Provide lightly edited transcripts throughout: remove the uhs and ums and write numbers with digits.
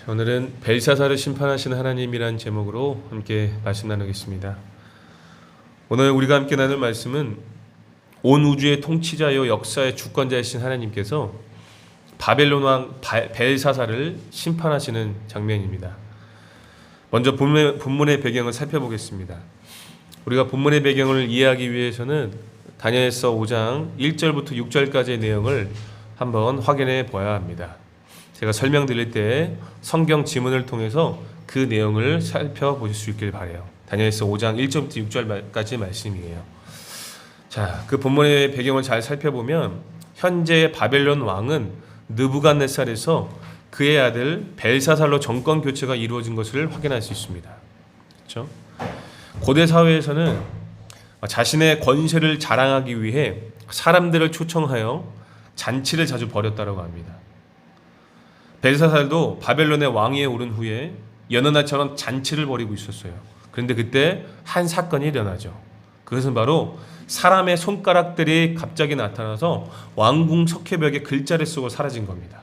오늘은 벨사사를 심판하시는 하나님이란 제목으로 함께 말씀 나누겠습니다. 오늘 우리가 함께 나눌 말씀은 온 우주의 통치자요 역사의 주권자이신 하나님께서 바벨론 왕 벨사사를 심판하시는 장면입니다. 먼저 본문의 배경을 살펴보겠습니다. 우리가 본문의 배경을 이해하기 위해서는 다니엘서 5장 1절부터 6절까지의 내용을 한번 확인해 보아야 합니다. 제가 설명드릴 때 성경 지문을 통해서 그 내용을 살펴보실 수 있길 바라요. 다니엘서 5장 1절부터 6절까지 말씀이에요. 자, 그 본문의 배경을 잘 살펴보면 현재 바벨론 왕은 느부갓네살에서 그의 아들 벨사살로 정권 교체가 이루어진 것을 확인할 수 있습니다. 그렇죠? 고대 사회에서는 자신의 권세를 자랑하기 위해 사람들을 초청하여 잔치를 자주 벌였다고 합니다. 벨사살도 바벨론의 왕위에 오른 후에 여느 날처럼 잔치를 벌이고 있었어요. 그런데 그때 한 사건이 일어나죠. 그것은 바로 사람의 손가락들이 갑자기 나타나서 왕궁 석회벽에 글자를 쓰고 사라진 겁니다.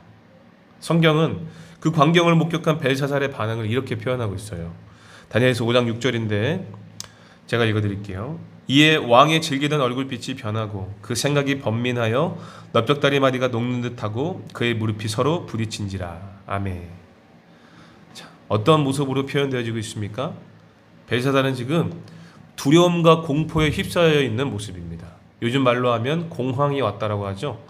성경은 그 광경을 목격한 벨사살의 반응을 이렇게 표현하고 있어요. 다니엘서 5장 6절인데 제가 읽어드릴게요. 이에 왕의 질기던 얼굴빛이 변하고 그 생각이 번민하여 넓적다리 마디가 녹는 듯하고 그의 무릎이 서로 부딪힌지라. 아멘. 자, 어떤 모습으로 표현되어지고 있습니까? 벨사살은 지금 두려움과 공포에 휩싸여 있는 모습입니다. 요즘 말로 하면 공황이 왔다라고 하죠.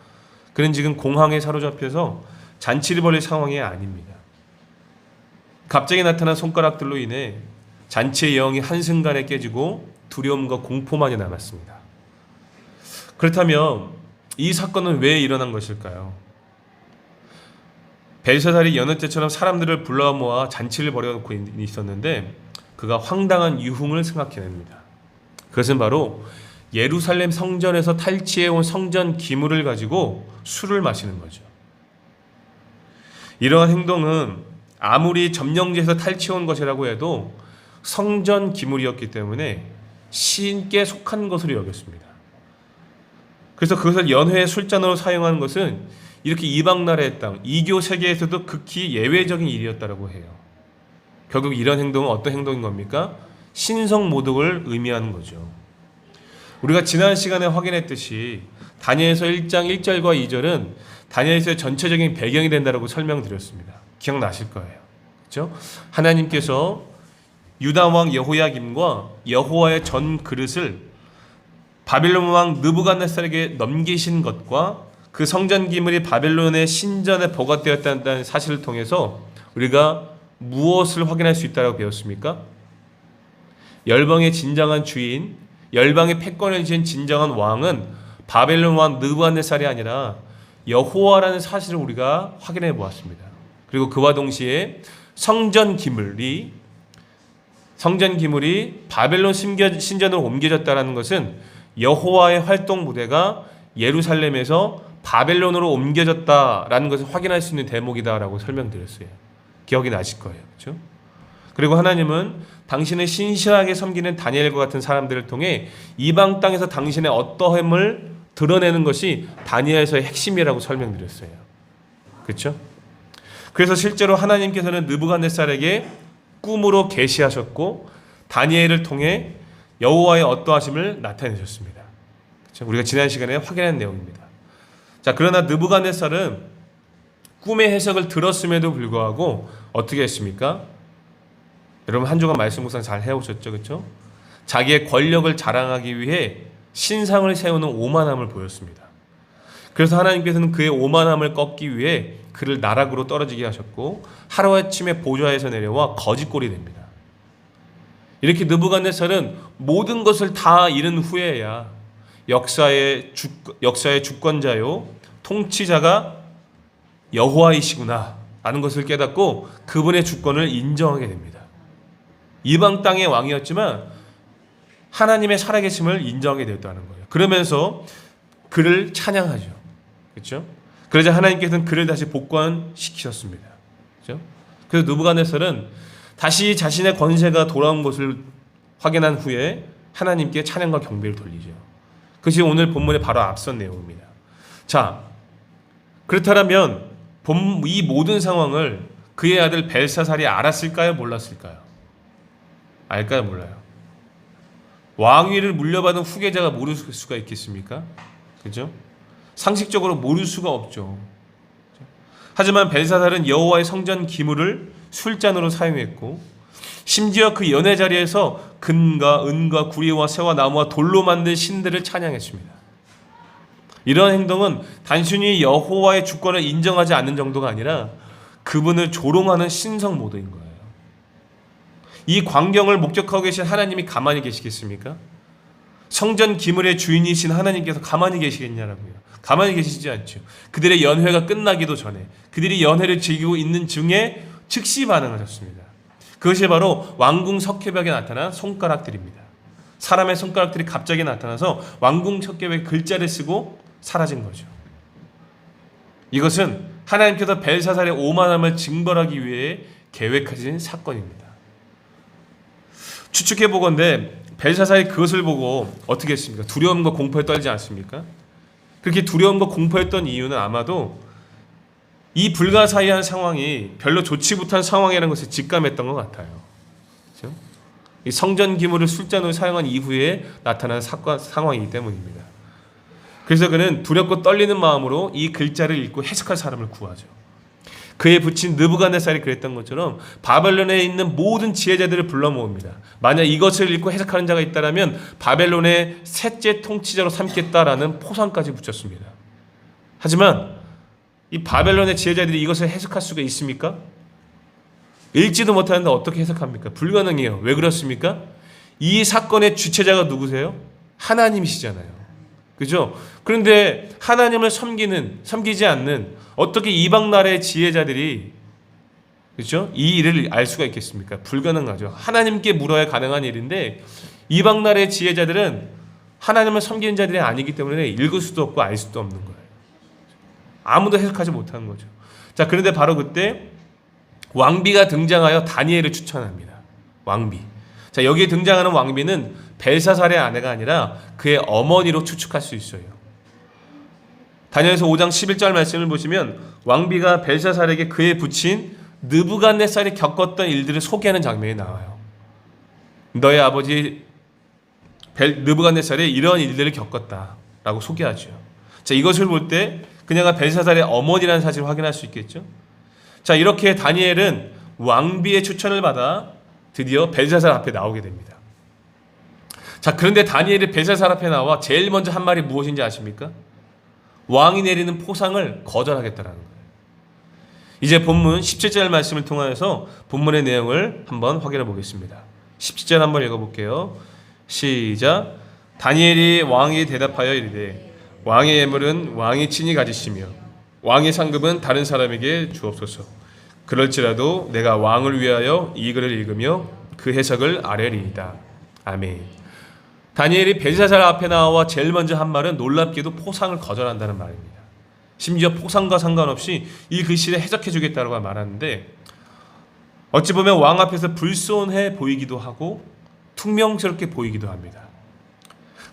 그는 지금 공황에 사로잡혀서 잔치를 벌일 상황이 아닙니다. 갑자기 나타난 손가락들로 인해 잔치의 영이 한순간에 깨지고 두려움과 공포만이 남았습니다. 그렇다면 이 사건은 왜 일어난 것일까요? 벨사살이 여느 때처럼 사람들을 불러 모아 잔치를 벌여놓고 있었는데 그가 황당한 유흥을 생각해냅니다. 그것은 바로 예루살렘 성전에서 탈취해온 성전 기물을 가지고 술을 마시는 거죠. 이러한 행동은 아무리 점령지에서 탈취해온 것이라고 해도 성전 기물이었기 때문에 신께 속한 것으로 여겼습니다. 그래서 그것을 연회의 술잔으로 사용하는 것은 이렇게 이방 나라의 땅, 이교 세계에서도 극히 예외적인 일이었다고 해요. 결국 이런 행동은 어떤 행동인 겁니까? 신성 모독을 의미하는 거죠. 우리가 지난 시간에 확인했듯이 다니엘서 1장 1절과 2절은 다니엘서의 전체적인 배경이 된다고 설명드렸습니다. 기억나실 거예요. 그렇죠? 하나님께서 유다 왕 여호야김과 여호와의 전 그릇을 바벨론 왕 느부갓네살에게 넘기신 것과 그 성전 기물이 바벨론의 신전에 보관되었다는 사실을 통해서 우리가 무엇을 확인할 수 있다고 배웠습니까? 열방의 진정한 주인, 열방의 패권을 지닌 진정한 왕은 바벨론 왕 느부갓네살이 아니라 여호와라는 사실을 우리가 확인해 보았습니다. 그리고 그와 동시에 성전 기물이 바벨론 신전으로 옮겨졌다는 것은 여호와의 활동 무대가 예루살렘에서 바벨론으로 옮겨졌다라는 것을 확인할 수 있는 대목이다라고 설명드렸어요. 기억이 나실 거예요. 그렇죠? 그리고 하나님은 당신을 신실하게 섬기는 다니엘과 같은 사람들을 통해 이방 땅에서 당신의 어떠함을 드러내는 것이 다니엘서의 핵심이라고 설명드렸어요. 그렇죠? 그래서 실제로 하나님께서는 느부갓네살에게 꿈으로 계시하셨고 다니엘을 통해 여호와의 어떠하심을 나타내셨습니다. 그렇죠? 우리가 지난 시간에 확인한 내용입니다. 자, 그러나 느부갓네살은 꿈의 해석을 들었음에도 불구하고 어떻게 했습니까? 여러분 한 주간 말씀 묵상 잘 해오셨죠, 그렇죠? 자기의 권력을 자랑하기 위해 신상을 세우는 오만함을 보였습니다. 그래서 하나님께서는 그의 오만함을 꺾기 위해 그를 나락으로 떨어지게 하셨고 하루아침에 보좌에서 내려와 거짓골이 됩니다. 이렇게 느부갓네살은 모든 것을 다 잃은 후에야 역사의 주권자요 통치자가 여호와이시구나 라는 것을 깨닫고 그분의 주권을 인정하게 됩니다. 이방 땅의 왕이었지만 하나님의 살아계심을 인정하게 되었다는 거예요. 그러면서 그를 찬양하죠. 그렇죠? 그러자 하나님께서는 그를 다시 복권시키셨습니다. 그렇죠? 그래서 느부갓네살은 다시 자신의 권세가 돌아온 것을 확인한 후에 하나님께 찬양과 경배를 돌리죠. 그것이 오늘 본문의 바로 앞선 내용입니다. 자, 그렇다면 이 모든 상황을 그의 아들 벨사살이 알았을까요? 몰랐을까요? 알까요? 몰라요? 왕위를 물려받은 후계자가 모를 수가 있겠습니까? 그죠? 상식적으로 모를 수가 없죠. 하지만 벨사살은 여호와의 성전 기물을 술잔으로 사용했고, 심지어 그 연회 자리에서 금과 은과 구리와 새와 나무와 돌로 만든 신들을 찬양했습니다. 이런 행동은 단순히 여호와의 주권을 인정하지 않는 정도가 아니라 그분을 조롱하는 신성 모드인 거예요. 이 광경을 목격하고 계신 하나님이 가만히 계시겠습니까? 성전 기물의 주인이신 하나님께서 가만히 계시겠냐라고요. 가만히 계시지 않죠. 그들의 연회가 끝나기도 전에, 그들이 연회를 즐기고 있는 중에 즉시 반응하셨습니다. 그것이 바로 왕궁 석회벽에 나타난 손가락들입니다. 사람의 손가락들이 갑자기 나타나서 왕궁 석회벽에 글자를 쓰고 사라진 거죠. 이것은 하나님께서 벨사살의 오만함을 징벌하기 위해 계획하신 사건입니다. 추측해보건대 벨사살이 그것을 보고 어떻게 했습니까? 두려움과 공포에 떨지 않습니까? 그렇게 두려움과 공포했던 이유는 아마도 이 불가사의한 상황이 별로 좋지 못한 상황이라는 것을 직감했던 것 같아요. 그렇죠? 이 성전 기물을 술잔으로 사용한 이후에 나타난 상황이기 때문입니다. 그래서 그는 두렵고 떨리는 마음으로 이 글자를 읽고 해석할 사람을 구하죠. 그의 부친 느부갓네살이 그랬던 것처럼 바벨론에 있는 모든 지혜자들을 불러 모읍니다. 만약 이것을 읽고 해석하는 자가 있다면 바벨론의 셋째 통치자로 삼겠다라는 포상까지 붙였습니다. 하지만 이 바벨론의 지혜자들이 이것을 해석할 수가 있습니까? 읽지도 못하는데 어떻게 해석합니까? 불가능해요. 왜 그렇습니까? 이 사건의 주체자가 누구세요? 하나님이시잖아요. 그죠? 그런데 하나님을 섬기지 않는 어떻게 이방 나라의 지혜자들이, 그죠? 이 일을 알 수가 있겠습니까? 불가능하죠. 하나님께 물어야 가능한 일인데 이방 나라의 지혜자들은 하나님을 섬기는 자들이 아니기 때문에 읽을 수도 없고 알 수도 없는 거예요. 아무도 해석하지 못하는 거죠. 자, 그런데 바로 그때 왕비가 등장하여 다니엘을 추천합니다. 왕비. 자, 여기에 등장하는 왕비는 벨사살의 아내가 아니라 그의 어머니로 추측할 수 있어요. 다니엘서 5장 11절 말씀을 보시면 왕비가 벨사살에게 그의 부친 느부갓네살이 겪었던 일들을 소개하는 장면이 나와요. 너의 아버지 느부갓네살이 이런 일들을 겪었다라고 소개하죠. 자, 이것을 볼 때 그녀가 벨사살의 어머니라는 사실을 확인할 수 있겠죠. 자, 이렇게 다니엘은 왕비의 추천을 받아 드디어 벨사살 앞에 나오게 됩니다. 자, 그런데 다니엘이 벨사살 앞에 나와 제일 먼저 한 말이 무엇인지 아십니까? 왕이 내리는 포상을 거절하겠다라는 거예요. 이제 본문 17절 말씀을 통하여서 본문의 내용을 한번 확인해 보겠습니다. 17절 한번 읽어볼게요. 시작. 다니엘이 왕에게 대답하여 이르되 왕의 예물은 왕이 친히 가지시며 왕의 상급은 다른 사람에게 주옵소서. 그럴지라도 내가 왕을 위하여 이 글을 읽으며 그 해석을 아뢰리이다. 아멘. 다니엘이 벨사살 앞에 나와 제일 먼저 한 말은 놀랍게도 포상을 거절한다는 말입니다. 심지어 포상과 상관없이 이 글씨를 해석해 주겠다고 말하는데, 어찌 보면 왕 앞에서 불손해 보이기도 하고 퉁명스럽게 보이기도 합니다.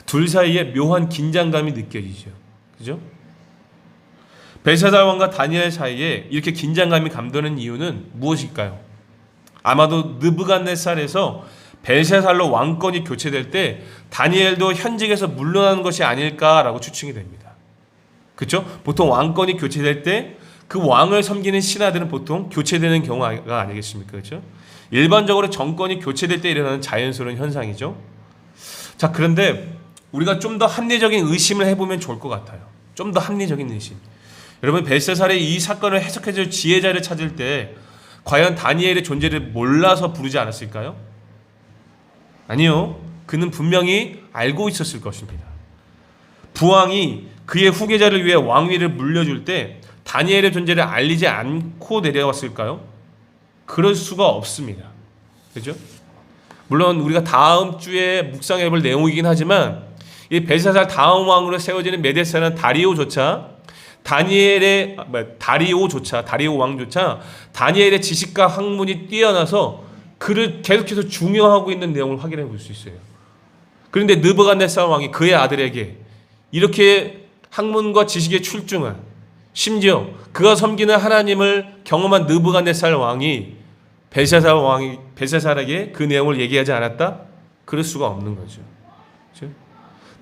둘 사이에 묘한 긴장감이 느껴지죠. 그죠? 벨사살 왕과 다니엘 사이에 이렇게 긴장감이 감도는 이유는 무엇일까요? 아마도 느부갓네살에서 벨사살로 왕권이 교체될 때 다니엘도 현직에서 물러나는 것이 아닐까라고 추측이 됩니다. 그렇죠? 보통 왕권이 교체될 때 그 왕을 섬기는 신하들은 보통 교체되는 경우가 아니겠습니까? 그렇죠? 일반적으로 정권이 교체될 때 일어나는 자연스러운 현상이죠. 자, 그런데 우리가 좀 더 합리적인 의심을 해보면 좋을 것 같아요. 좀 더 합리적인 의심. 여러분, 벨사살의 이 사건을 해석해줄 지혜자를 찾을 때 과연 다니엘의 존재를 몰라서 부르지 않았을까요? 아니요. 그는 분명히 알고 있었을 것입니다. 부왕이 그의 후계자를 위해 왕위를 물려줄 때 다니엘의 존재를 알리지 않고 내려왔을까요? 그럴 수가 없습니다. 그렇죠? 물론 우리가 다음 주에 묵상해 볼 내용이긴 하지만 이 벨사살 다음 왕으로 세워지는 메데스라는 다리오 왕조차 다니엘의 지식과 학문이 뛰어나서 그를 계속해서 중요하고 있는 내용을 확인해 볼 수 있어요. 그런데 느부갓네살 왕이 그의 아들에게 이렇게 학문과 지식에 출중한 심지어 그가 섬기는 하나님을 경험한 느부갓네살 왕이 벨사살에게 그 내용을 얘기하지 않았다? 그럴 수가 없는 거죠. 그렇죠?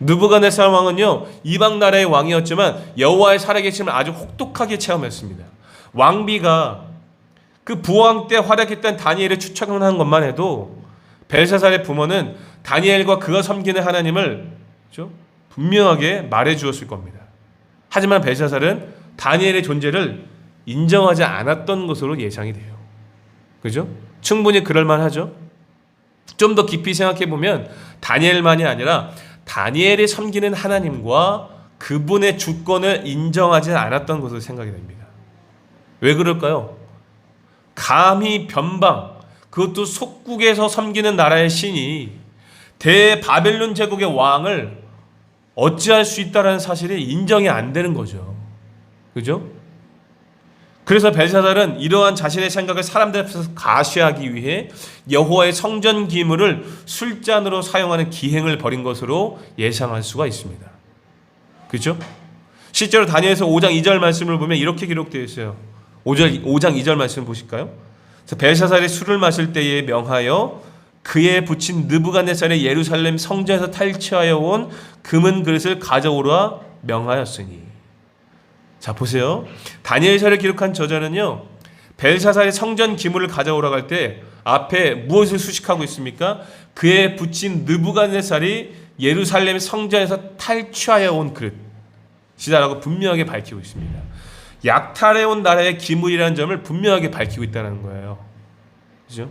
느부갓네살 왕은요, 이방 나라의 왕이었지만 여호와의 살아계심을 아주 혹독하게 체험했습니다. 왕비가 그 부왕 때 활약했던 다니엘을 추천한 것만 해도 벨사살의 부모는 다니엘과 그가 섬기는 하나님을, 그렇죠? 분명하게 말해 주었을 겁니다. 하지만 벨사살은 다니엘의 존재를 인정하지 않았던 것으로 예상이 돼요. 그죠? 충분히 그럴만하죠. 좀 더 깊이 생각해 보면 다니엘만이 아니라 다니엘이 섬기는 하나님과 그분의 주권을 인정하지 않았던 것으로 생각이 됩니다. 왜 그럴까요? 감히 변방, 그것도 속국에서 섬기는 나라의 신이 대바벨론 제국의 왕을 어찌할 수 있다는 사실이 인정이 안 되는 거죠. 그죠? 그래서 벨사살은 이러한 자신의 생각을 사람들 앞에서 가시하기 위해 여호와의 성전 기물을 술잔으로 사용하는 기행을 벌인 것으로 예상할 수가 있습니다. 그죠? 실제로 다니엘서 5장 2절 말씀을 보면 이렇게 기록되어 있어요. 5장 2절 말씀 보실까요? 벨사살이 술을 마실 때에 명하여 그에 붙인 느부갓네살의 예루살렘 성전에서 탈취하여 온 금은 그릇을 가져오라 명하였으니. 자, 보세요. 다니엘서를 기록한 저자는요, 벨사살이 성전 기물을 가져오라고 할 때 앞에 무엇을 수식하고 있습니까? 그에 붙인 느부갓네살이 예루살렘 성전에서 탈취하여 온 그릇이다라고 분명하게 밝히고 있습니다. 약탈해온 나라의 기물이라는 점을 분명하게 밝히고 있다는 거예요. 그죠?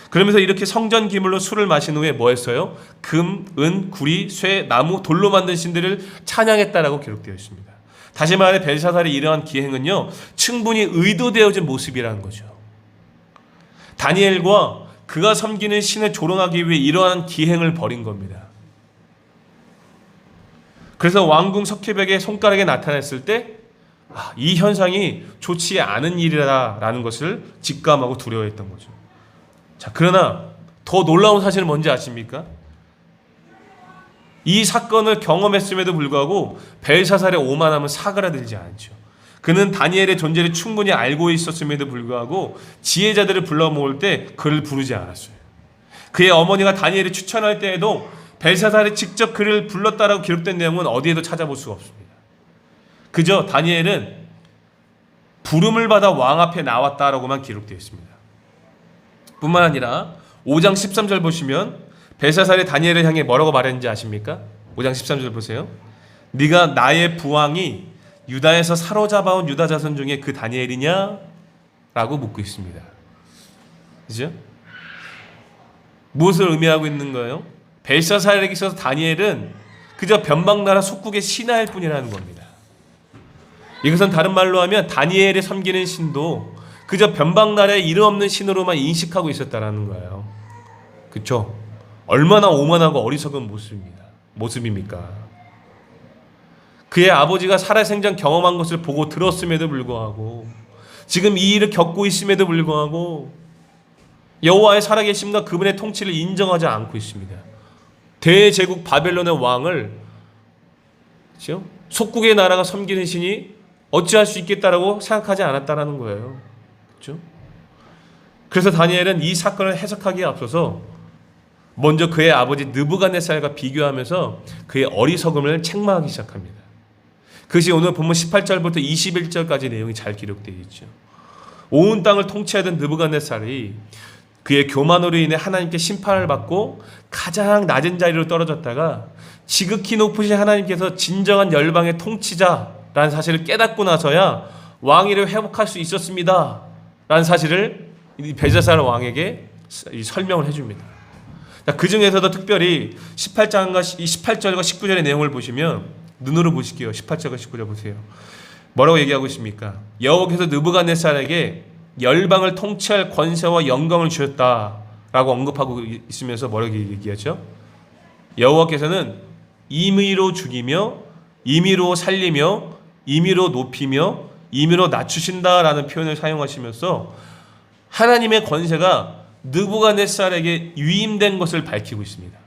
그러면서 이렇게 성전 기물로 술을 마신 후에 뭐 했어요? 금, 은, 구리, 쇠, 나무, 돌로 만든 신들을 찬양했다라고 기록되어 있습니다. 다시 말해 벨사살의 이러한 기행은요, 충분히 의도되어진 모습이라는 거죠. 다니엘과 그가 섬기는 신을 조롱하기 위해 이러한 기행을 벌인 겁니다. 그래서 왕궁 석회벽에 손가락에 나타났을 때 이 현상이 좋지 않은 일이라는 것을 직감하고 두려워했던 거죠. 자, 그러나 더 놀라운 사실은 뭔지 아십니까? 이 사건을 경험했음에도 불구하고 벨사살의 오만함은 사그라들지 않죠. 그는 다니엘의 존재를 충분히 알고 있었음에도 불구하고 지혜자들을 불러 모을 때 그를 부르지 않았어요. 그의 어머니가 다니엘을 추천할 때에도 벨사살이 직접 그를 불렀다라고 기록된 내용은 어디에도 찾아볼 수가 없습니다. 그저 다니엘은 부름을 받아 왕 앞에 나왔다라고만 기록되어 있습니다. 뿐만 아니라 5장 13절 보시면 벨사살이 다니엘을 향해 뭐라고 말했는지 아십니까? 5장 13절 보세요. 네가 나의 부왕이 유다에서 사로잡아온 유다 자손 중에 그 다니엘이냐? 라고 묻고 있습니다. 그죠? 무엇을 의미하고 있는 거예요? 벨사살에게 있어서 다니엘은 그저 변방나라 속국의 신하일 뿐이라는 겁니다. 이것은 다른 말로 하면 다니엘의 섬기는 신도 그저 변방나라의 이름 없는 신으로만 인식하고 있었다라는 거예요. 그렇죠? 얼마나 오만하고 어리석은 모습입니까? 그의 아버지가 살아생전 경험한 것을 보고 들었음에도 불구하고 지금 이 일을 겪고 있음에도 불구하고 여호와의 살아계심과 그분의 통치를 인정하지 않고 있습니다. 대제국 바벨론의 왕을, 그렇죠? 속국의 나라가 섬기는 신이 어찌할 수 있겠다라고 생각하지 않았다라는 거예요. 그렇죠? 그래서 다니엘은 이 사건을 해석하기에 앞서서 먼저 그의 아버지 느부갓네살과 비교하면서 그의 어리석음을 책망하기 시작합니다. 그것이 오늘 본문 18절부터 21절까지 내용이 잘 기록되어 있죠. 온 땅을 통치하던 느부갓네살이 그의 교만으로 인해 하나님께 심판을 받고 가장 낮은 자리로 떨어졌다가 지극히 높으신 하나님께서 진정한 열방의 통치자라는 사실을 깨닫고 나서야 왕위를 회복할 수 있었습니다 라는 사실을 벨사살 왕에게 설명을 해줍니다. 그 중에서도 특별히 18절과 19절의 내용을 보시면 눈으로 보실게요. 18절과 19절 보세요. 뭐라고 얘기하고 있습니까? 여호와께서 느부갓네살에게 열방을 통치할 권세와 영광을 주셨다라고 언급하고 있으면서 뭐라고 얘기하죠? 여호와께서는 임의로 죽이며 임의로 살리며 임의로 높이며 임의로 낮추신다라는 표현을 사용하시면서 하나님의 권세가 느부갓네살에게 위임된 것을 밝히고 있습니다.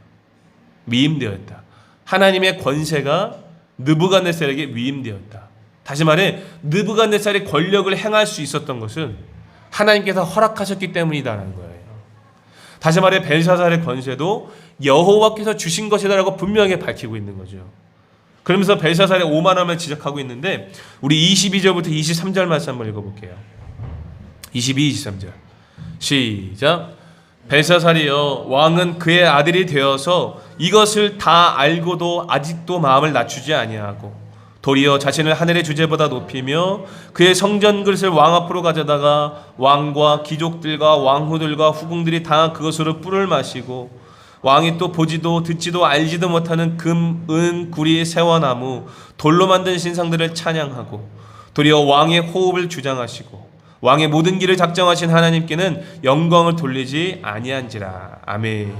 위임되었다. 하나님의 권세가 느부갓네살에게 위임되었다. 다시 말해 느부갓네살이 권력을 행할 수 있었던 것은 하나님께서 허락하셨기 때문이다라는 거예요. 다시 말해 벨사살의 권세도 여호와께서 주신 것이다라고 분명히 밝히고 있는 거죠. 그러면서 벨사살의 오만함을 지적하고 있는데 우리 22절부터 23절 말씀 한번 읽어볼게요. 22, 23절 시작. 벨사살이여, 왕은 그의 아들이 되어서 이것을 다 알고도 아직도 마음을 낮추지 아니하고 도리어 자신을 하늘의 주제보다 높이며 그의 성전 그릇을 왕 앞으로 가져다가 왕과 귀족들과 왕후들과 후궁들이 다 그것으로 뿔을 마시고 왕이 또 보지도 듣지도 알지도 못하는 금, 은, 구리, 세워나무, 돌로 만든 신상들을 찬양하고 도리어 왕의 호흡을 주장하시고 왕의 모든 길을 작정하신 하나님께는 영광을 돌리지 아니한지라. 아멘.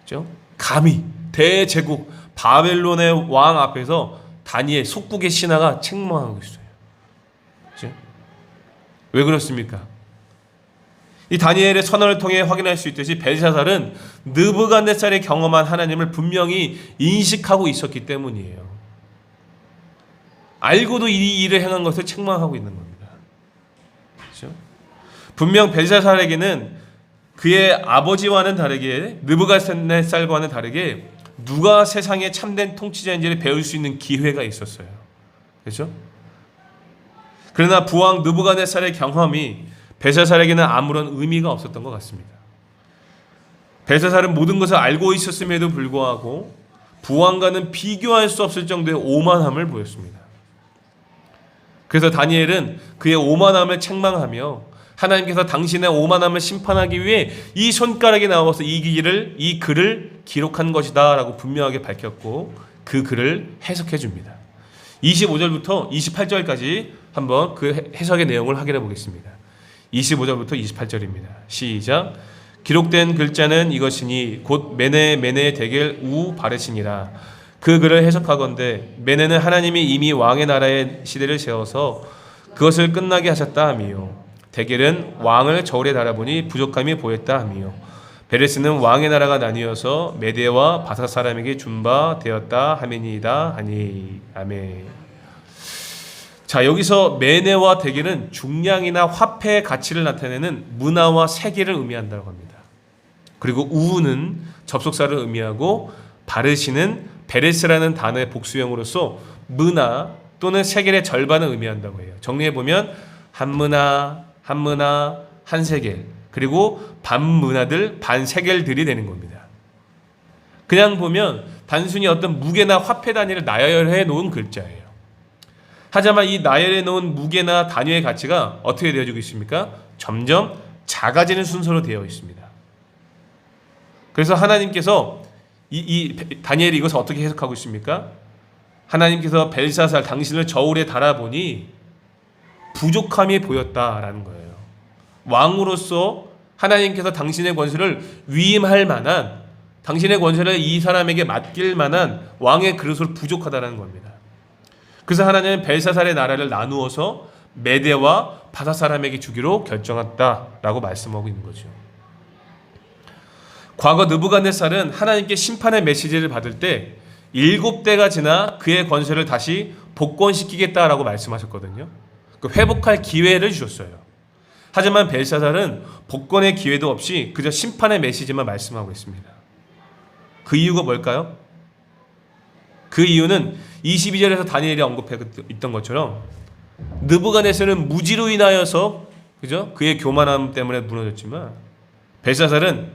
그렇죠? 감히 대제국 바벨론의 왕 앞에서 다니엘 속국의 신하가 책망하고 있어요. 그렇죠? 왜 그렇습니까? 이 다니엘의 선언을 통해 확인할 수 있듯이 벨사살은 느부갓네살이 경험한 하나님을 분명히 인식하고 있었기 때문이에요. 알고도 이 일을 행한 것을 책망하고 있는 겁니다. 그렇죠? 분명 벨사살에게는 그의 아버지와는 다르게 느부갓네살과는 다르게 누가 세상의 참된 통치자인지를 배울 수 있는 기회가 있었어요. 그렇죠? 그러나 부왕 느부갓네살의 경험이 벨사살에게는 아무런 의미가 없었던 것 같습니다. 벨사살은 모든 것을 알고 있었음에도 불구하고 부왕과는 비교할 수 없을 정도의 오만함을 보였습니다. 그래서 다니엘은 그의 오만함을 책망하며 하나님께서 당신의 오만함을 심판하기 위해 이 손가락에 나와서 이 글을 기록한 것이다 라고 분명하게 밝혔고 그 글을 해석해 줍니다. 25절부터 28절까지 한번 그 해석의 내용을 확인해 보겠습니다. 25절부터 28절입니다. 시작. 기록된 글자는 이것이니 곧 메네 데겔 우 바르시니라. 그 글을 해석하건대 메네는 하나님이 이미 왕의 나라의 시대를 세워서 그것을 끝나게 하셨다 하미요. 데겔은 왕을 저울에 달아보니 부족함이 보였다 하미요. 베레스는 왕의 나라가 나뉘어서 메대와 바사 사람에게 준 바 되었다 하미니이다 하니. 아멘. 자, 여기서 메네와 데겔은 중량이나 화폐의 가치를 나타내는 문화와 세계를 의미한다고 합니다. 그리고 우는 접속사를 의미하고 바르시는 베레스라는 단어의 복수형으로서 문화 또는 세겔의 절반을 의미한다고 해요. 정리해보면 한 문화, 한 세겔, 그리고 반 문화들, 반 세겔들이 되는 겁니다. 그냥 보면 단순히 어떤 무게나 화폐 단위를 나열해 놓은 글자예요. 하지만 이 나열해 놓은 무게나 단위의 가치가 어떻게 되어지고 있습니까? 점점 작아지는 순서로 되어 있습니다. 그래서 하나님께서 다니엘이 이것을 어떻게 해석하고 있습니까? 하나님께서 벨사살 당신을 저울에 달아보니 부족함이 보였다라는 거예요. 왕으로서 하나님께서 당신의 권세를 위임할 만한, 당신의 권세를 이 사람에게 맡길 만한 왕의 그릇으로 부족하다는 겁니다. 그래서 하나님은 벨사살의 나라를 나누어서 메대와 바사 사람에게 주기로 결정했다라고 말씀하고 있는 거죠. 과거 느부갓네살은 하나님께 심판의 메시지를 받을 때 7대가 지나 그의 권세를 다시 복권시키겠다라고 말씀하셨거든요. 그 회복할 기회를 주셨어요. 하지만 벨사살은 복권의 기회도 없이 그저 심판의 메시지만 말씀하고 있습니다. 그 이유가 뭘까요? 그 이유는 22절에서 다니엘이 언급해 있던 것처럼 느부갓네살은 무지로 인하여서 그죠? 그의 교만함 때문에 무너졌지만 벨사살은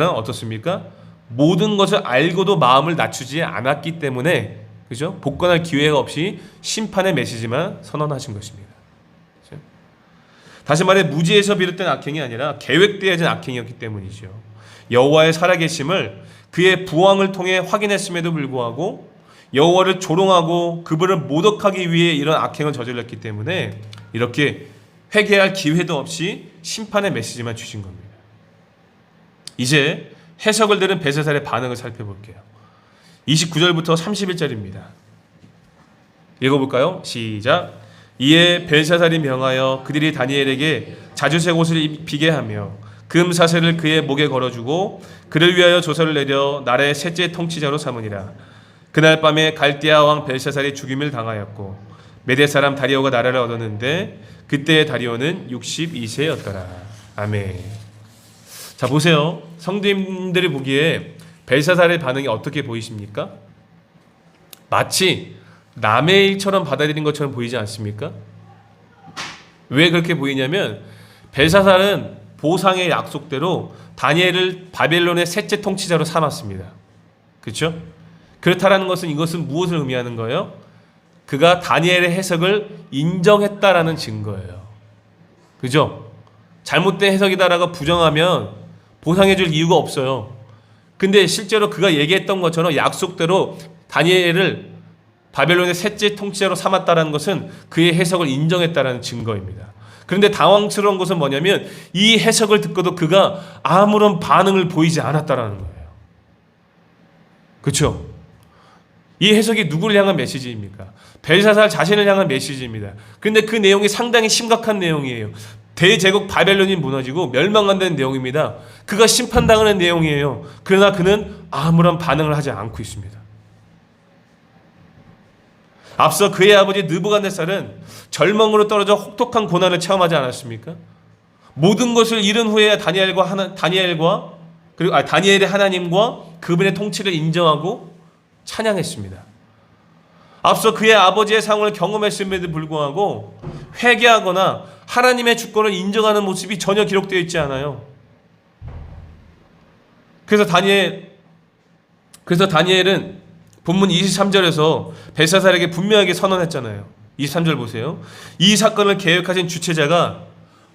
어떻습니까? 모든 것을 알고도 마음을 낮추지 않았기 때문에 그죠? 복권할 기회가 없이 심판의 메시지만 선언하신 것입니다. 그죠? 다시 말해 무지에서 비롯된 악행이 아니라 계획되어진 악행이었기 때문이죠. 여호와의 살아계심을 그의 부왕을 통해 확인했음에도 불구하고 여호와를 조롱하고 그분을 모독하기 위해 이런 악행을 저질렀기 때문에 이렇게 회개할 기회도 없이 심판의 메시지만 주신 겁니다. 이제 해석을 들은 벨사살의 반응을 살펴볼게요. 29절부터 31절입니다. 읽어볼까요? 시작. 이에 벨사살이 명하여 그들이 다니엘에게 자주색 옷을 입히게 하며 금 사슬을 그의 목에 걸어주고 그를 위하여 조서를 내려 나라의 셋째 통치자로 삼으니라. 그날 밤에 갈대아 왕 벨샤살이 죽임을 당하였고 메대 사람 다리오가 나라를 얻었는데 그때의 다리오는 62세였더라. 아멘. 자, 보세요. 성도님들이 보기에 벨사살의 반응이 어떻게 보이십니까? 마치 남의 일처럼 받아들인 것처럼 보이지 않습니까? 왜 그렇게 보이냐면 벨사살은 보상의 약속대로 다니엘을 바벨론의 셋째 통치자로 삼았습니다. 그렇죠? 그렇다라는 것은 이것은 무엇을 의미하는 거예요? 그가 다니엘의 해석을 인정했다라는 증거예요. 그죠? 잘못된 해석이다라고 부정하면 보상해 줄 이유가 없어요. 근데 실제로 그가 얘기했던 것처럼 약속대로 다니엘을 바벨론의 셋째 통치자로 삼았다라는 것은 그의 해석을 인정했다라는 증거입니다. 그런데 당황스러운 것은 뭐냐면 이 해석을 듣고도 그가 아무런 반응을 보이지 않았다라는 거예요. 그렇죠? 이 해석이 누구를 향한 메시지입니까? 벨사살 자신을 향한 메시지입니다. 그런데 그 내용이 상당히 심각한 내용이에요. 대제국 바벨론이 무너지고 멸망한다는 내용입니다. 그가 심판당하는 내용이에요. 그러나 그는 아무런 반응을 하지 않고 있습니다. 앞서 그의 아버지 느부갓네살은 절망으로 떨어져 혹독한 고난을 체험하지 않았습니까? 모든 것을 잃은 후에 다니엘의 하나님과 그분의 통치를 인정하고 찬양했습니다. 앞서 그의 아버지의 상황을 경험했음에도 불구하고 회개하거나 하나님의 주권을 인정하는 모습이 전혀 기록되어 있지 않아요. 그래서 다니엘은 본문 23절에서 벨사살에게 분명하게 선언했잖아요. 23절 보세요. 이 사건을 계획하신 주체자가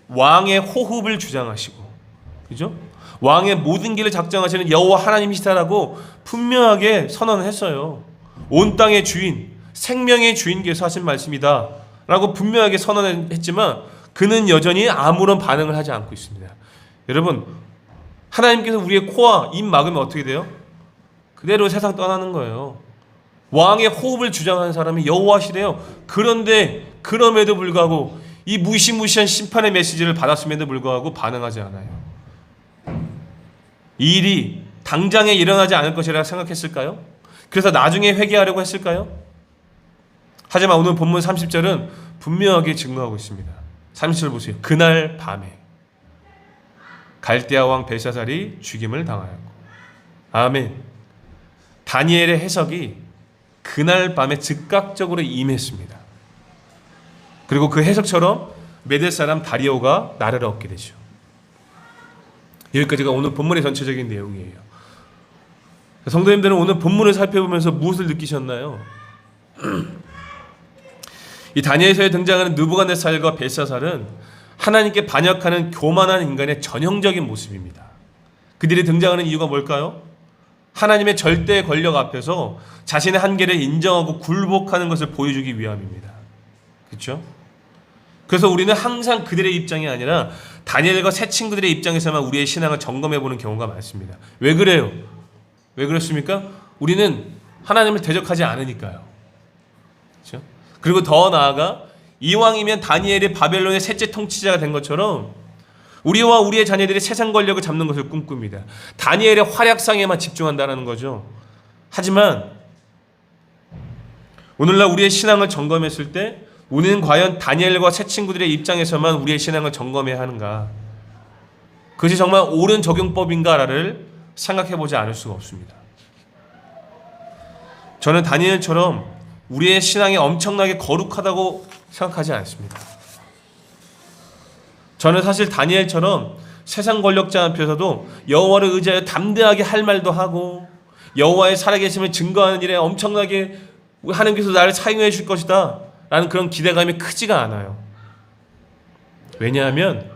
왕의 호흡을 주장하시고, 그죠? 왕의 모든 길을 작정하시는 여호와 하나님이시다라고 분명하게 선언했어요. 온 땅의 주인, 생명의 주인께서 하신 말씀이다 라고 분명하게 선언했지만 그는 여전히 아무런 반응을 하지 않고 있습니다. 여러분, 하나님께서 우리의 코와 입 막으면 어떻게 돼요? 그대로 세상 떠나는 거예요. 왕의 호흡을 주장하는 사람이 여호와시래요. 그런데 그럼에도 불구하고 이 무시무시한 심판의 메시지를 받았음에도 불구하고 반응하지 않아요. 이 일이 당장에 일어나지 않을 것이라 생각했을까요? 그래서 나중에 회개하려고 했을까요? 하지만 오늘 본문 30절은 분명하게 증거하고 있습니다. 30절 보세요. 그날 밤에 갈대아 왕 벨사살이 죽임을 당하였고. 아멘. 다니엘의 해석이 그날 밤에 즉각적으로 임했습니다. 그리고 그 해석처럼 메대 사람 다리오가 나라를 얻게 되죠. 여기까지가 오늘 본문의 전체적인 내용이에요. 성도님들은 오늘 본문을 살펴보면서 무엇을 느끼셨나요? 이 다니엘서에 등장하는 느부갓네살과 벨사살은 하나님께 반역하는 교만한 인간의 전형적인 모습입니다. 그들이 등장하는 이유가 뭘까요? 하나님의 절대 권력 앞에서 자신의 한계를 인정하고 굴복하는 것을 보여주기 위함입니다. 그렇죠? 그래서 우리는 항상 그들의 입장이 아니라 다니엘과 새 친구들의 입장에서만 우리의 신앙을 점검해 보는 경우가 많습니다. 왜 그래요? 왜 그렇습니까? 우리는 하나님을 대적하지 않으니까요. 그렇죠? 그리고 더 나아가 이왕이면 다니엘이 바벨론의 셋째 통치자가 된 것처럼 우리와 우리의 자녀들이 세상 권력을 잡는 것을 꿈꿉니다. 다니엘의 활약상에만 집중한다는 거죠. 하지만 오늘날 우리의 신앙을 점검했을 때 우리는 과연 다니엘과 새 친구들의 입장에서만 우리의 신앙을 점검해야 하는가? 그것이 정말 옳은 적용법인가를 생각해보지 않을 수가 없습니다. 저는 다니엘처럼 우리의 신앙이 엄청나게 거룩하다고 생각하지 않습니다. 저는 사실 다니엘처럼 세상 권력자 앞에서도 여호와를 의지하여 담대하게 할 말도 하고 여호와의 살아계심을 증거하는 일에 엄청나게 하나님께서 나를 사용해 줄 것이다 라는 그런 기대감이 크지가 않아요. 왜냐하면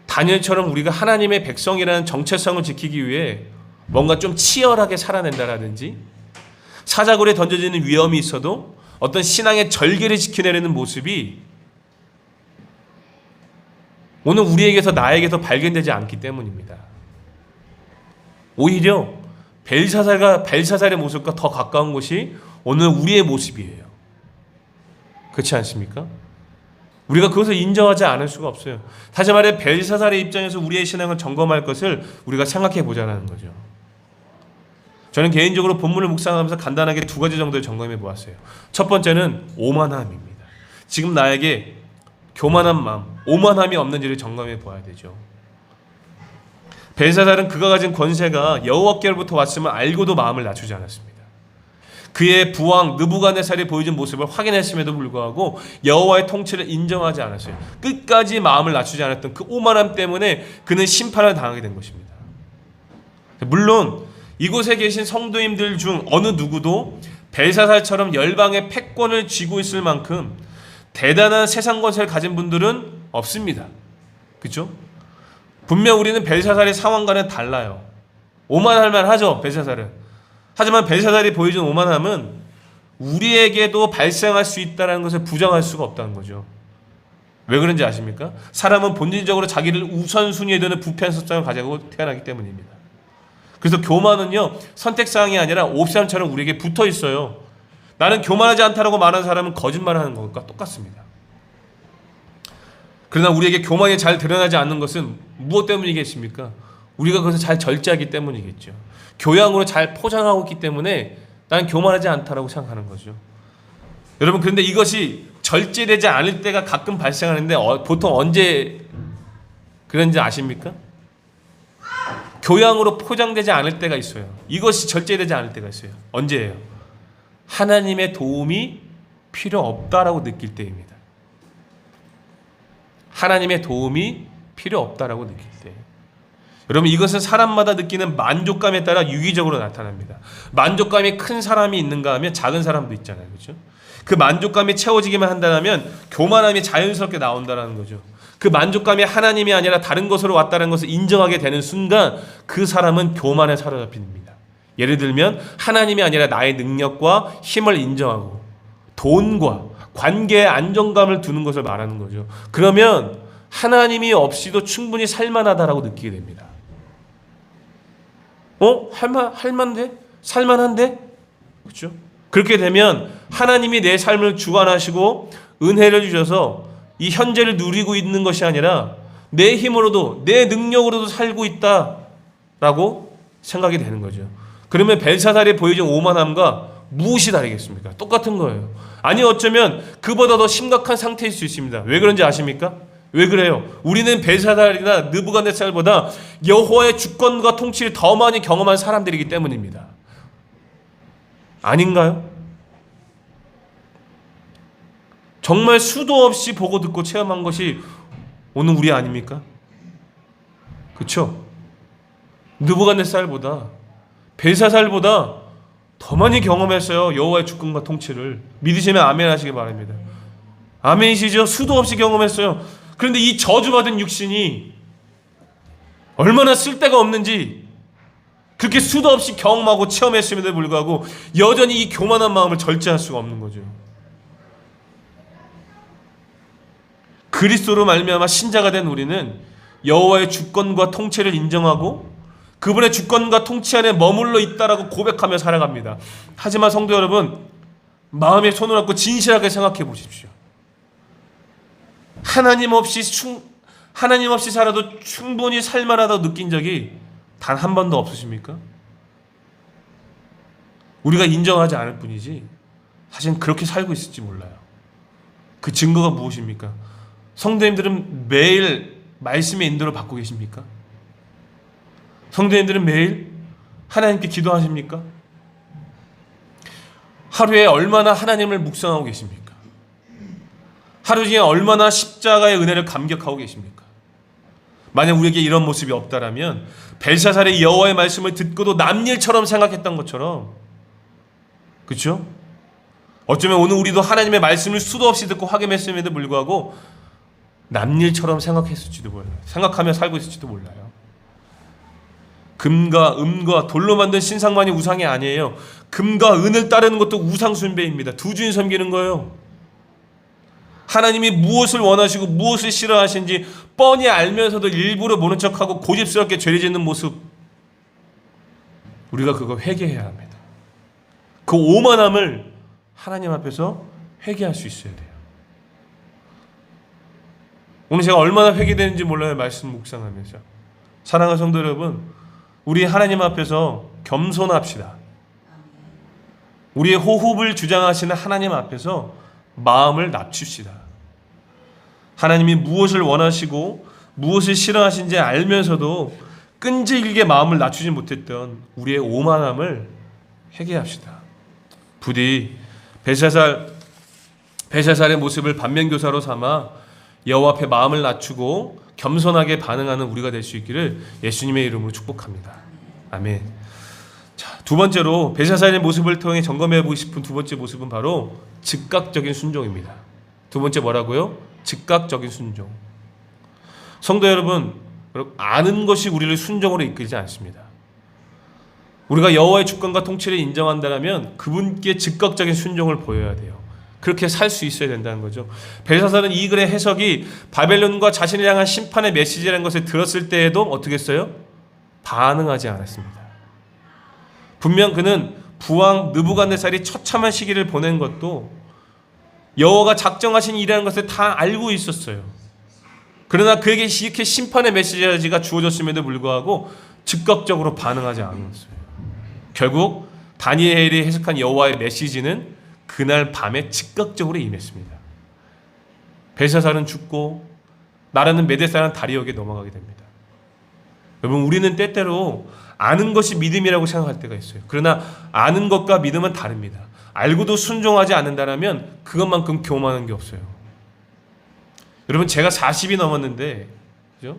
다니엘처럼 우리가 하나님의 백성이라는 정체성을 지키기 위해 뭔가 좀 치열하게 살아낸다라든지 사자굴에 던져지는 위험이 있어도 어떤 신앙의 절개를 지켜내려는 모습이 오늘 우리에게서 나에게서 발견되지 않기 때문입니다. 오히려 벨사살의 모습과 더 가까운 것이 오늘 우리의 모습이에요. 그렇지 않습니까? 우리가 그것을 인정하지 않을 수가 없어요. 다시 말해 벨사살의 입장에서 우리의 신앙을 점검할 것을 우리가 생각해 보자는 거죠. 저는 개인적으로 본문을 묵상하면서 간단하게 두 가지 정도의 점검해 보았어요. 첫 번째는 오만함입니다. 지금 나에게 교만한 마음, 오만함이 없는지를 점검해 보아야 되죠. 벨사살은 그가 가진 권세가 여호와께로부터 왔음을 알고도 마음을 낮추지 않았습니다. 그의 부왕 느부갓네살이 보여준 모습을 확인했음에도 불구하고 여호와의 통치를 인정하지 않았어요. 끝까지 마음을 낮추지 않았던 그 오만함 때문에 그는 심판을 당하게 된 것입니다. 물론 이곳에 계신 성도님들 중 어느 누구도 벨사살처럼 열방의 패권을 쥐고 있을 만큼 대단한 세상 권세를 가진 분들은 없습니다. 그렇죠? 분명 우리는 벨사살의 상황과는 달라요. 오만할 만하죠, 벨사살은. 하지만 벨사살이 보여준 오만함은 우리에게도 발생할 수 있다는 것을 부정할 수가 없다는 거죠. 왜 그런지 아십니까? 사람은 본질적으로 자기를 우선순위에 두는 부패한 습성을 가지고 태어나기 때문입니다. 그래서 교만은요, 선택사항이 아니라 옵션처럼 우리에게 붙어 있어요. 나는 교만하지 않다라고 말하는 사람은 거짓말하는 것과 똑같습니다. 그러나 우리에게 교만이 잘 드러나지 않는 것은 무엇 때문이겠습니까? 우리가 그것을 잘 절제하기 때문이겠죠. 교양으로 잘 포장하고 있기 때문에 나는 교만하지 않다라고 생각하는 거죠. 여러분, 그런데 이것이 절제되지 않을 때가 가끔 발생하는데 보통 언제 그런지 아십니까? 교양으로 포장되지 않을 때가 있어요. 이것이 절제되지 않을 때가 있어요. 언제예요? 하나님의 도움이 필요 없다라고 느낄 때입니다. 하나님의 도움이 필요 없다라고 느낄 때. 여러분, 이것은 사람마다 느끼는 만족감에 따라 유기적으로 나타납니다. 만족감이 큰 사람이 있는가 하면 작은 사람도 있잖아요. 그렇죠? 그 만족감이 채워지기만 한다면 교만함이 자연스럽게 나온다는 거죠. 그 만족감이 하나님이 아니라 다른 것으로 왔다는 것을 인정하게 되는 순간 그 사람은 교만에 사로잡힙니다. 예를 들면 하나님이 아니라 나의 능력과 힘을 인정하고 돈과 관계의 안정감을 두는 것을 말하는 거죠. 그러면 하나님이 없이도 충분히 살만하다라고 느끼게 됩니다. 할만한데? 살만한데? 그렇죠? 그렇게 되면 하나님이 내 삶을 주관하시고 은혜를 주셔서 이 현재를 누리고 있는 것이 아니라 내 힘으로도 내 능력으로도 살고 있다라고 생각이 되는 거죠. 그러면 벨사살이 보여준 오만함과 무엇이 다르겠습니까? 똑같은 거예요. 아니 어쩌면 그보다 더 심각한 상태일 수 있습니다. 왜 그런지 아십니까? 왜 그래요? 우리는 벨사살이나 느부갓네살보다 여호와의 주권과 통치를 더 많이 경험한 사람들이기 때문입니다. 아닌가요? 정말 수도 없이 보고 듣고 체험한 것이 오늘 우리 아닙니까? 그렇죠? 느부갓네살보다 벨사살보다 더 많이 경험했어요. 여호와의 주권과 통치를. 믿으시면 아멘 하시기 바랍니다. 아멘이시죠? 수도 없이 경험했어요. 그런데 이 저주받은 육신이 얼마나 쓸데가 없는지 그렇게 수도 없이 경험하고 체험했음에도 불구하고 여전히 이 교만한 마음을 절제할 수가 없는 거죠. 그리스도로 말미암아 신자가 된 우리는 여호와의 주권과 통치를 인정하고 그분의 주권과 통치 안에 머물러 있다라고 고백하며 살아갑니다. 하지만 성도 여러분, 마음에 손을 얹고 진실하게 생각해 보십시오. 하나님 없이 살아도 충분히 살만하다고 느낀 적이 단 한 번도 없으십니까? 우리가 인정하지 않을 뿐이지 사실 그렇게 살고 있을지 몰라요. 그 증거가 무엇입니까? 성도님들은 매일 말씀의 인도를 받고 계십니까? 성도님들은 매일 하나님께 기도하십니까? 하루에 얼마나 하나님을 묵상하고 계십니까? 하루 중에 얼마나 십자가의 은혜를 감격하고 계십니까? 만약 우리에게 이런 모습이 없다라면 벨사살의 여호와의 말씀을 듣고도 남일처럼 생각했던 것처럼, 그렇죠? 어쩌면 오늘 우리도 하나님의 말씀을 수도 없이 듣고 확인했음에도 불구하고 남일처럼 생각했을지도 몰라요. 생각하며 살고 있을지도 몰라요. 금과 음과 돌로 만든 신상만이 우상이 아니에요. 금과 은을 따르는 것도 우상 숭배입니다. 두 주인 섬기는 거예요. 하나님이 무엇을 원하시고 무엇을 싫어하시는지 뻔히 알면서도 일부러 모른 척하고 고집스럽게 죄를 짓는 모습, 우리가 그거 회개해야 합니다. 그 오만함을 하나님 앞에서 회개할 수 있어야 돼요. 오늘 제가 얼마나 회개되는지 몰라요. 말씀 묵상하면서. 사랑하는 성도 여러분, 우리 하나님 앞에서 겸손합시다. 우리의 호흡을 주장하시는 하나님 앞에서 마음을 낮춥시다. 하나님이 무엇을 원하시고 무엇을 싫어하신지 알면서도 끈질기게 마음을 낮추지 못했던 우리의 오만함을 회개합시다. 부디 벨사살의 모습을 반면교사로 삼아 여호와 앞에 마음을 낮추고 겸손하게 반응하는 우리가 될 수 있기를 예수님의 이름으로 축복합니다. 아멘. 자, 두 번째로 벨사살의 모습을 통해 점검해보고 싶은 두 번째 모습은 바로 즉각적인 순종입니다. 두 번째 뭐라고요? 즉각적인 순종. 성도 여러분, 아는 것이 우리를 순종으로 이끌지 않습니다. 우리가 여호와의 주권과 통치를 인정한다면 그분께 즉각적인 순종을 보여야 돼요. 그렇게 살 수 있어야 된다는 거죠. 벨사살은 이 글의 해석이 바벨론과 자신을 향한 심판의 메시지라는 것을 들었을 때에도 어떻게 했어요? 반응하지 않았습니다. 분명 그는 부왕 느부갓네살이 처참한 시기를 보낸 것도 여호와가 작정하신 일이라는 것을 다 알고 있었어요. 그러나 그에게 이렇게 심판의 메시지가 주어졌음에도 불구하고 즉각적으로 반응하지 않았어요. 결국 다니엘이 해석한 여호와의 메시지는 그날 밤에 즉각적으로 임했습니다. 벨사살은 죽고 나라는 메데사라는 다리옥에 넘어가게 됩니다. 여러분, 우리는 때때로 아는 것이 믿음이라고 생각할 때가 있어요. 그러나 아는 것과 믿음은 다릅니다. 알고도 순종하지 않는다면 그것만큼 교만한 게 없어요. 여러분, 제가 40이 넘었는데 그죠?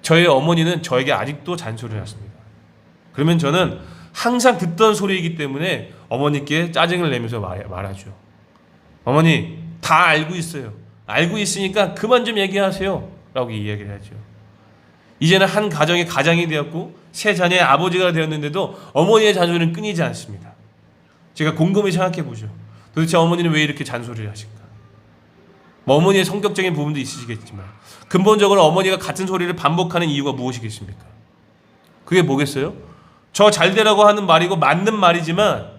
저희 어머니는 저에게 아직도 잔소리를 하십니다. 그러면 저는 항상 듣던 소리이기 때문에 어머니께 짜증을 내면서 말하죠. 어머니, 다 알고 있어요. 알고 있으니까 그만 좀 얘기하세요 라고 이야기를 하죠. 이제는 한 가정의 가장이 되었고 세 자녀의 아버지가 되었는데도 어머니의 잔소리는 끊이지 않습니다. 제가 곰곰이 생각해 보죠. 도대체 어머니는 왜 이렇게 잔소리를 하실까? 뭐 어머니의 성격적인 부분도 있으시겠지만 근본적으로 어머니가 같은 소리를 반복하는 이유가 무엇이겠습니까? 그게 뭐겠어요? 저 잘되라고 하는 말이고 맞는 말이지만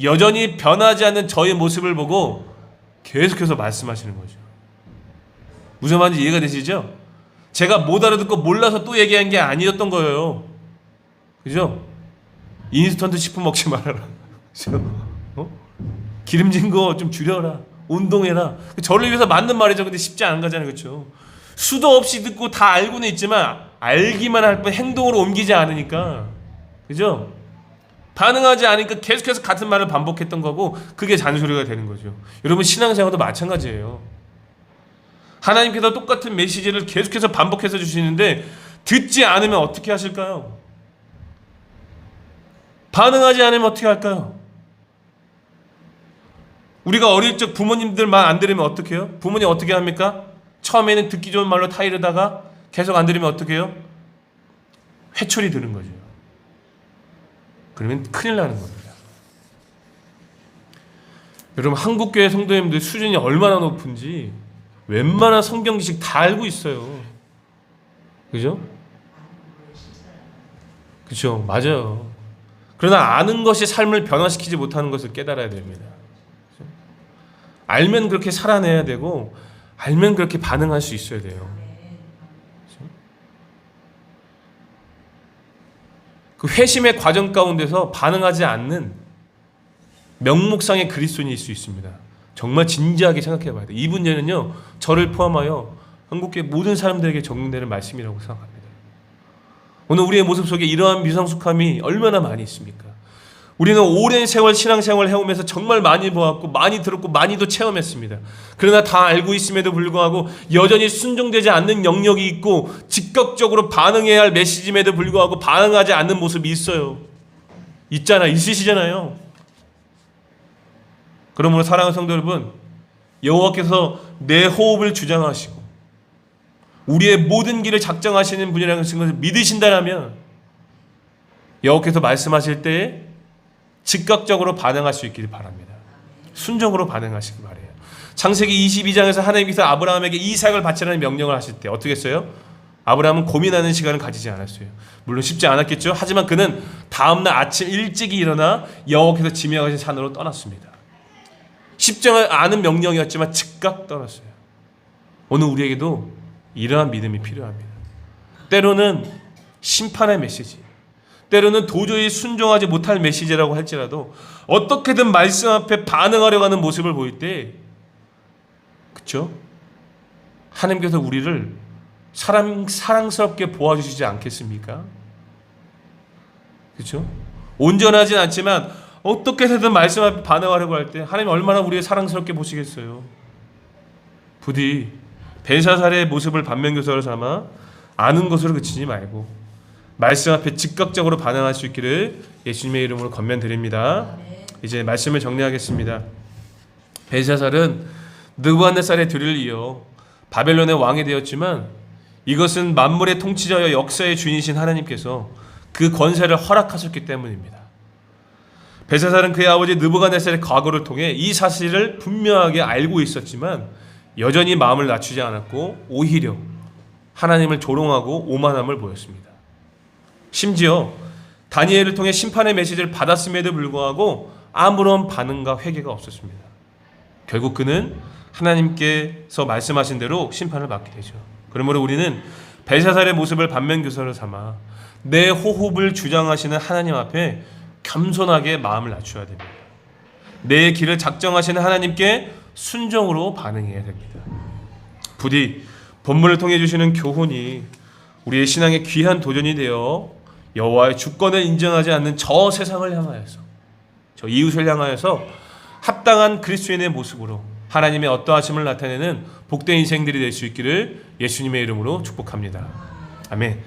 여전히 변하지 않는 저의 모습을 보고 계속해서 말씀하시는 거죠. 무슨 말인지 이해가 되시죠? 제가 못 알아듣고 몰라서 또 얘기한 게 아니었던 거예요. 그죠? 인스턴트 식품 먹지 말아라. 기름진 거 좀 줄여라. 운동해라. 저를 위해서 맞는 말이죠. 근데 쉽지 않은 거잖아요. 그렇죠? 수도 없이 듣고 다 알고는 있지만 알기만 할 뿐 행동으로 옮기지 않으니까, 그죠? 반응하지 않으니까 계속해서 같은 말을 반복했던 거고 그게 잔소리가 되는 거죠. 여러분, 신앙생활도 마찬가지예요. 하나님께서 똑같은 메시지를 계속해서 반복해서 주시는데 듣지 않으면 어떻게 하실까요? 반응하지 않으면 어떻게 할까요? 우리가 어릴 적 부모님들 말 안 들으면 어떻게 해요? 부모님 어떻게 합니까? 처음에는 듣기 좋은 말로 타이르다가 계속 안 들으면 어떻게 해요? 회초리 드는 거죠. 그러면 큰일 나는 겁니다. 여러분, 한국교회 성도님들 수준이 얼마나 높은지 웬만한 성경 지식 다 알고 있어요. 그죠? 그죠? 맞아요. 그러나 아는 것이 삶을 변화시키지 못하는 것을 깨달아야 됩니다. 그죠? 알면 그렇게 살아내야 되고 알면 그렇게 반응할 수 있어야 돼요. 그죠? 그 회심의 과정 가운데서 반응하지 않는 명목상의 그리스도인일 수 있습니다. 정말 진지하게 생각해 봐야 돼요. 이 문제는요, 저를 포함하여 한국교회 모든 사람들에게 적용되는 말씀이라고 생각합니다. 오늘 우리의 모습 속에 이러한 미성숙함이 얼마나 많이 있습니까? 우리는 오랜 세월 신앙생활을 해오면서 정말 많이 보았고 많이 들었고 많이도 체험했습니다. 그러나 다 알고 있음에도 불구하고 여전히 순종되지 않는 영역이 있고 즉각적으로 반응해야 할 메시지임에도 불구하고 반응하지 않는 모습이 있어요. 있으시잖아요. 그러므로 사랑하는 성도 여러분, 여호와께서 내 호흡을 주장하시고 우리의 모든 길을 작정하시는 분이라는 것을 믿으신다면 여호와께서 말씀하실 때 즉각적으로 반응할 수 있기를 바랍니다. 순종으로 반응하시기 바래요. 창세기 22장에서 하나님께서 아브라함에게 이삭을 바치라는 명령을 하실 때 어떻게 했어요? 아브라함은 고민하는 시간을 가지지 않았어요. 물론 쉽지 않았겠죠. 하지만 그는 다음날 아침 일찍이 일어나 여호와께서 지명하신 산으로 떠났습니다. 쉽지 않은 명령이었지만 즉각 떠났어요. 오늘 우리에게도 이러한 믿음이 필요합니다. 때로는 심판의 메시지, 때로는 도저히 순종하지 못할 메시지라고 할지라도 어떻게든 말씀 앞에 반응하려고 하는 모습을 보일 때, 그렇죠? 하나님께서 우리를 사랑스럽게 보아주시지 않겠습니까? 그렇죠? 온전하진 않지만 어떻게 해서든 말씀 앞에 반응하려고 할 때 하나님 얼마나 우리를 사랑스럽게 보시겠어요. 부디 벨사살의 모습을 반면교사로 삼아 아는 것으로 그치지 말고 말씀 앞에 즉각적으로 반응할 수 있기를 예수님의 이름으로 권면드립니다. 이제 말씀을 정리하겠습니다. 벨사살은 느부갓네살의 뒤를 이어 바벨론의 왕이 되었지만 이것은 만물의 통치자여 역사의 주인이신 하나님께서 그 권세를 허락하셨기 때문입니다. 벨사살은 그의 아버지 느부갓네살의 과거를 통해 이 사실을 분명하게 알고 있었지만 여전히 마음을 낮추지 않았고 오히려 하나님을 조롱하고 오만함을 보였습니다. 심지어 다니엘을 통해 심판의 메시지를 받았음에도 불구하고 아무런 반응과 회개가 없었습니다. 결국 그는 하나님께서 말씀하신 대로 심판을 받게 되죠. 그러므로 우리는 벨사살의 모습을 반면교사로 삼아 내 호흡을 주장하시는 하나님 앞에 겸손하게 마음을 낮춰야 됩니다. 내 길을 작정하시는 하나님께 순종으로 반응해야 됩니다. 부디 본문을 통해 주시는 교훈이 우리의 신앙의 귀한 도전이 되어 여호와의 주권을 인정하지 않는 저 세상을 향하여서, 저 이웃을 향하여서 합당한 그리스도인의 모습으로 하나님의 어떠하심을 나타내는 복된 인생들이 될 수 있기를 예수님의 이름으로 축복합니다. 아멘.